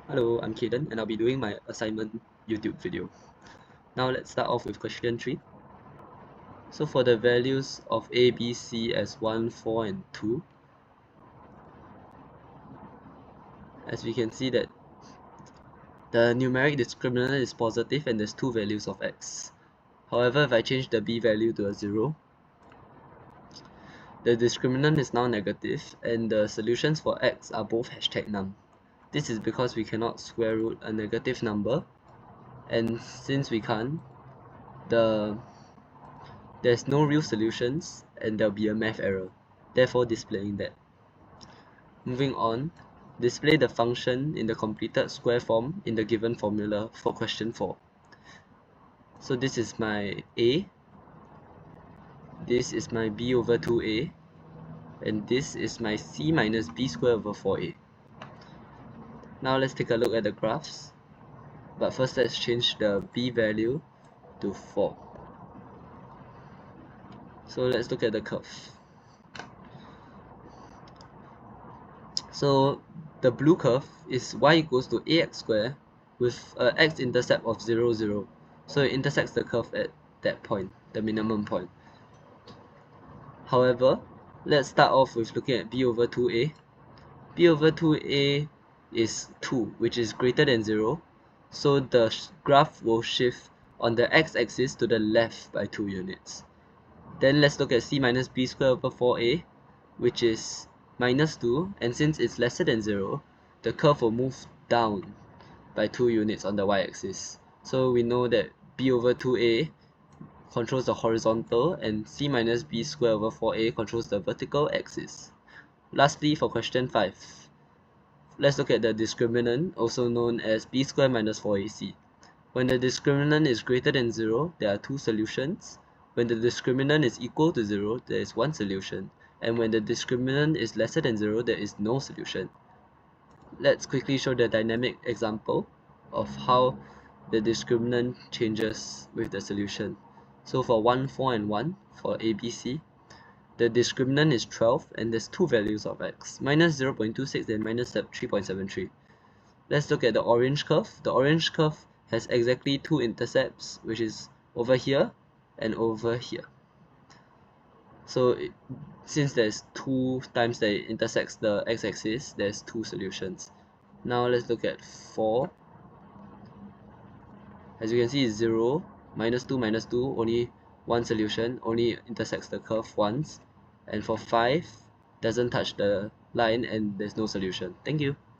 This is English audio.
Hello, I'm Cayden and I'll be doing my assignment YouTube video. Now let's start off with question 3. So for the values of A, B, C as 1, 4 and 2, as we can see that the numeric discriminant is positive and there's two values of x. However, if I change the B value to a 0, the discriminant is now negative and the solutions for x are both #none. This is because we cannot square root a negative number, and since we can't, there's no real solutions and there'll be a math error, therefore displaying that. Moving on, display the function in the completed square form in the given formula for question 4. So this is my a, this is my b over 2a, and this is my c minus b squared over 4a. Now let's take a look at the graphs, but first let's change the b value to 4. So let's look at the curve. So the blue curve is y equals to ax squared with a x-intercept of 0, 0. So it intersects the curve at that point, the minimum point. However, let's start off with looking at b over 2a. b over 2a is 2, which is greater than 0. So the graph will shift on the x-axis to the left by 2 units. Then let's look at c minus b squared over 4a, which is minus 2, and since it's lesser than 0, the curve will move down by 2 units on the y-axis. So we know that b over 2a controls the horizontal and c minus b squared over 4a controls the vertical axis. Lastly, for question 5, let's look at the discriminant, also known as b squared minus 4ac. When the discriminant is greater than 0, there are two solutions. When the discriminant is equal to 0, there is one solution. And when the discriminant is lesser than 0, there is no solution. Let's quickly show the dynamic example of how the discriminant changes with the solution. So for 1, 4 and 1, for ABC, the discriminant is 12 and there's two values of x, minus 0.26 and minus 3.73. Let's look at the orange curve. The orange curve has exactly two intercepts, which is over here and over here. So since there's 2 times that it intersects the x-axis, there's two solutions. Now let's look at 4. As you can see, it's 0, minus 2, only one solution, only intersects the curve once. And for 5, doesn't touch the line and there's no solution. Thank you.